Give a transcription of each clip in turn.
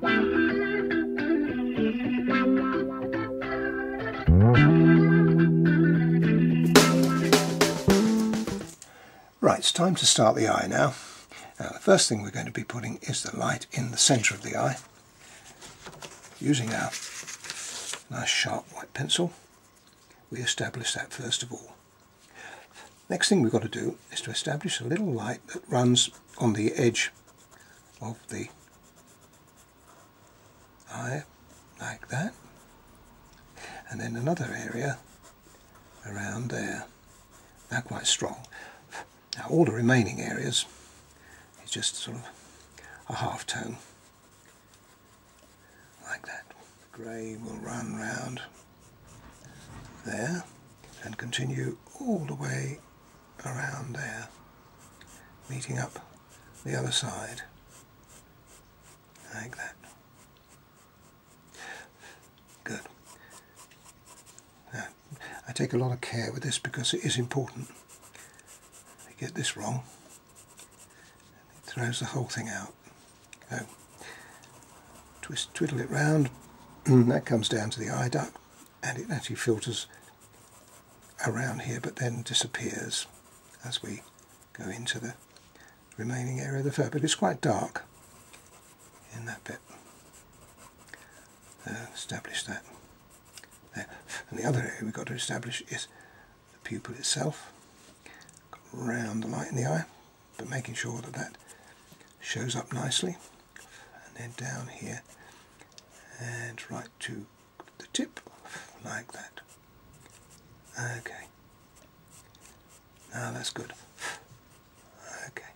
Right, it's time to start the eye now. Now the first thing we're going to be putting is the light in the centre of the eye. Using our nice sharp white pencil, we establish that first of all. Next thing we've got to do is to establish a little light that runs on the edge of the eye, like that. And then another area around there. They're quite strong. Now all the remaining areas is just sort of a half tone, like that. The grey will run round there and continue all the way around there, meeting up the other side, like that. Good. Now, I take a lot of care with this because it is important. Get this wrong, it throws the whole thing out. So, twiddle it round, that comes down to the eye duct, and it actually filters around here but then disappears as we go into the remaining area of the fur. But it's quite dark in that bit. Establish that there. And the other area we've got to establish is the pupil itself. Round the light in the eye, but making sure that that shows up nicely, and then down here and right to the tip, like that. Okay, now that's good. Okay,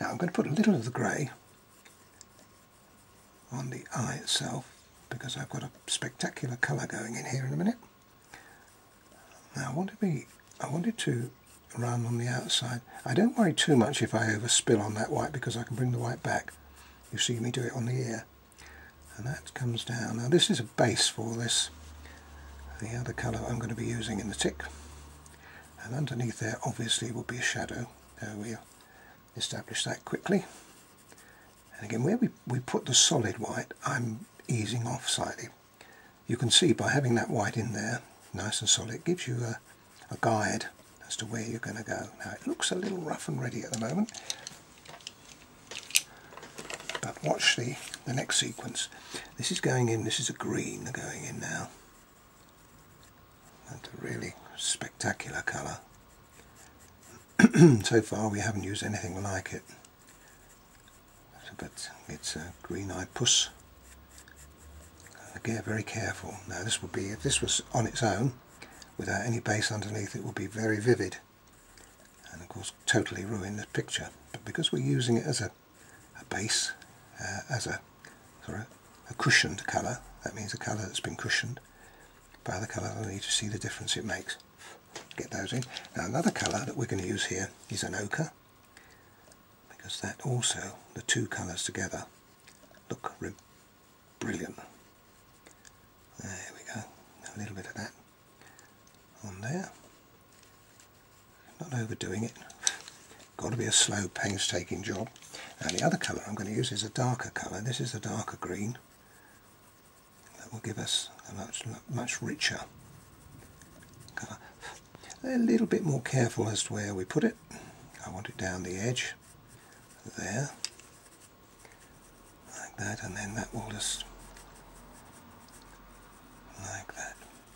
now I'm going to put a little of the grey on the eye itself because I've got a spectacular colour going in here in a minute. Now I wanted to run on the outside. I don't worry too much if I overspill on that white because I can bring the white back. You see me do it on the ear. And that comes down. Now this is a base for this, the other colour I'm going to be using in the tick. And underneath there obviously will be a shadow. There we establish that quickly. And again where we put the solid white, I'm easing off slightly. You can see by having that white in there, nice and solid, it gives you a guide as to where you're going to go. Now it looks a little rough and ready at the moment, but watch the next sequence. This is going in, this is a green going in now. That's a really spectacular colour. So far we haven't used anything like it, but it's a green-eyed puss. Again, very careful. Now this would be, if this was on its own, without any base underneath, it will be very vivid and of course totally ruin the picture. But because we're using it as a base, as a cushioned colour, that means a colour that's been cushioned by the colour underneath, to see the difference it makes. Get those in. Now another colour that we're going to use here is an ochre, because that also, the two colours together look brilliant. There we go, a little bit of that on there, not overdoing it. Got to be a slow, painstaking job. Now the other colour I'm going to use is a darker colour. This is a darker green that will give us a much richer colour. A little bit more careful as to where we put it. I want it down the edge there, like that, and then that will just like that.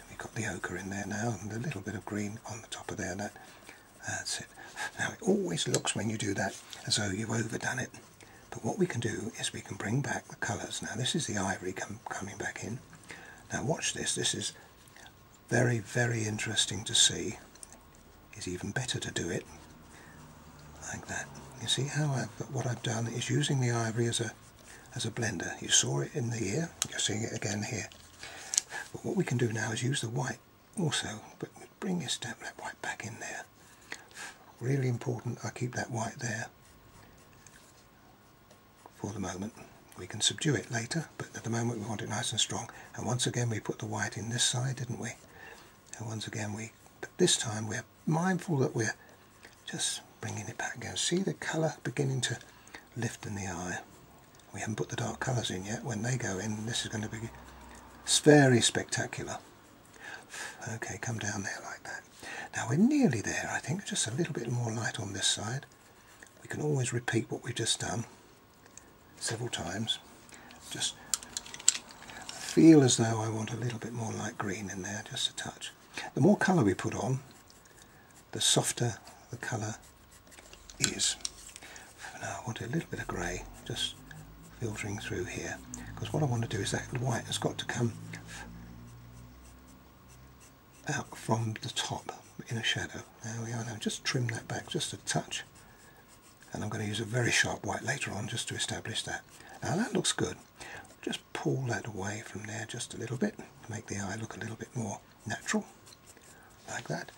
We've got the ochre in there now, and a little bit of green on the top of there. That's it. Now it always looks when you do that as though you've overdone it, but what we can do is we can bring back the colours. Now this is the ivory coming back in. Now watch this. This is very, very interesting to see. It's even better to do it like that. You see how what I've done is using the ivory as a blender. You saw it in the ear, you're seeing it again here. But what we can do now is use the white also, but bring that white back in there. Really important I keep that white there for the moment. We can subdue it later, but at the moment we want it nice and strong. And once again we put the white in this side, didn't we? And once again but this time we're mindful that we're just bringing it back again. See the colour beginning to lift in the eye. we haven't put the dark colours in yet. When they go in, this is going to be very spectacular. Okay, come down there like that. Now we're nearly there, I think. Just a little bit more light on this side. We can always repeat what we've just done several times. Just feel as though I want a little bit more light green in there, just a touch. The more colour we put on, the softer the colour is. Now I want a little bit of grey, just filtering through here, because what I want to do is that white has got to come out from the top in a shadow. There we are. Now just trim that back just a touch, and I'm going to use a very sharp white later on just to establish that. Now that looks good. Just pull that away from there just a little bit to make the eye look a little bit more natural, like that,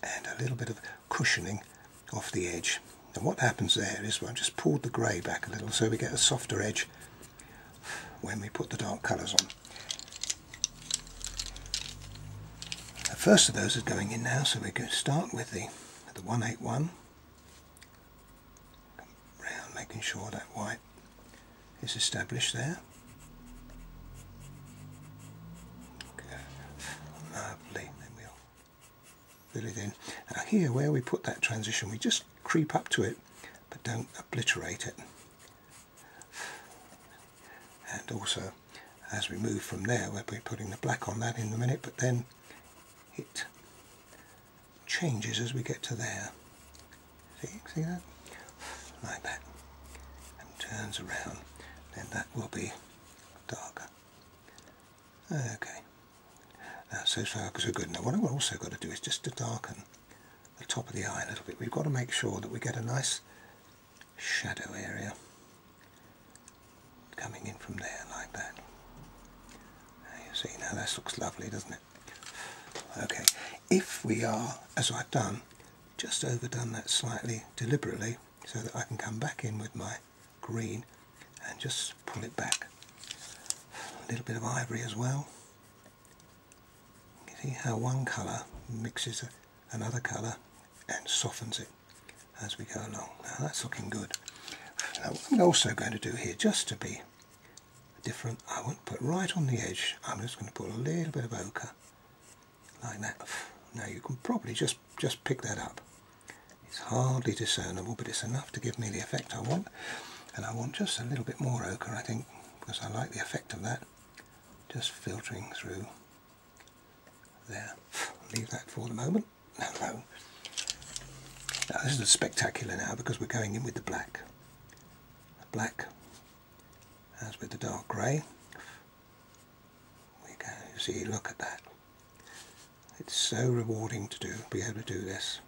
and a little bit of cushioning off the edge. And what happens there is I've just pulled the grey back a little so we get a softer edge when we put the dark colours on. The first of those is going in now, so we're going to start with the 181. Come round, making sure that white is established there. Okay. Lovely. Then we'll fill it in. Now here, where we put that transition, we just creep up to it, but don't obliterate it. And also, as we move from there, we'll be putting the black on that in a minute, but then it changes as we get to there. See that? Like that. And turns around. Then that will be darker. Okay. Now, so far so good. Now what I've also got to do is just to darken the top of the eye a little bit. We've got to make sure that we get a nice shadow area coming in from there like that. You see, now that looks lovely, doesn't it? Okay, if we are, as I've done, just overdone that slightly deliberately so that I can come back in with my green and just pull it back. A little bit of ivory as well. You see how one colour mixes another colour and softens it as we go along. Now that's looking good. Now what I'm also going to do here, just to be different, I won't put right on the edge, I'm just going to put a little bit of ochre, like that. Now you can probably just pick that up. It's hardly discernible, but it's enough to give me the effect I want. And I want just a little bit more ochre, I think, because I like the effect of that. Just filtering through there. Leave that for the moment. Hello. Now this is spectacular now because we're going in with the black. The black, as with the dark grey. We go, see, look at that. It's so rewarding to be able to do this.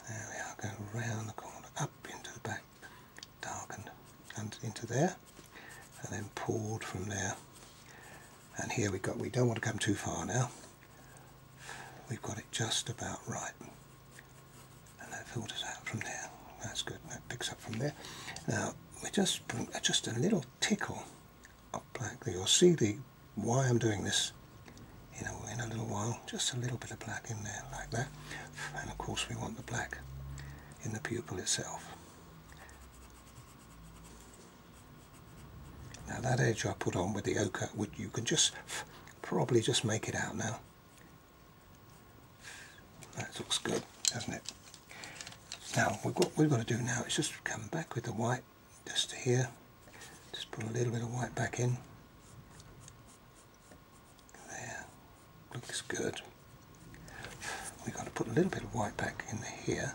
There we are, going round the corner, up into the back, darkened, and into there, and then pulled from there. And here we don't want to come too far now. We've got it just about right. And that filters out from there. That's good, that picks up from there. Now, we just bring just a little tickle of black. You'll see why I'm doing this in a little while. Just a little bit of black in there, like that. And of course we want the black in the pupil itself. Now that edge I put on with the ochre, you can probably just make it out now. That looks good, doesn't it? Now what we've got to do now is just come back with the white, just here. Just put a little bit of white back in. There, looks good. We've got to put a little bit of white back in here,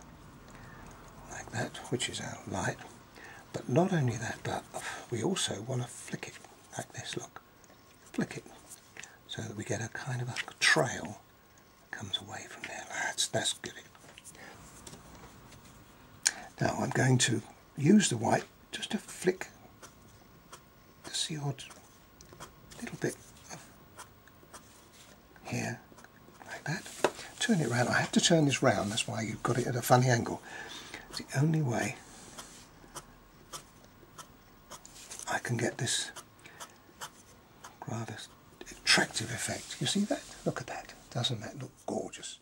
like that, which is our light. But not only that, but we also want to flick it like this, look. Flick it, so that we get a kind of a trail that comes away from there. That's good. Now I'm going to use the white just to flick just the odd little bit of here, like that. Turn it round. I have to turn this round, that's why you've got it at a funny angle. It's the only way I can get this rather attractive effect. You see that? Look at that. Doesn't that look gorgeous?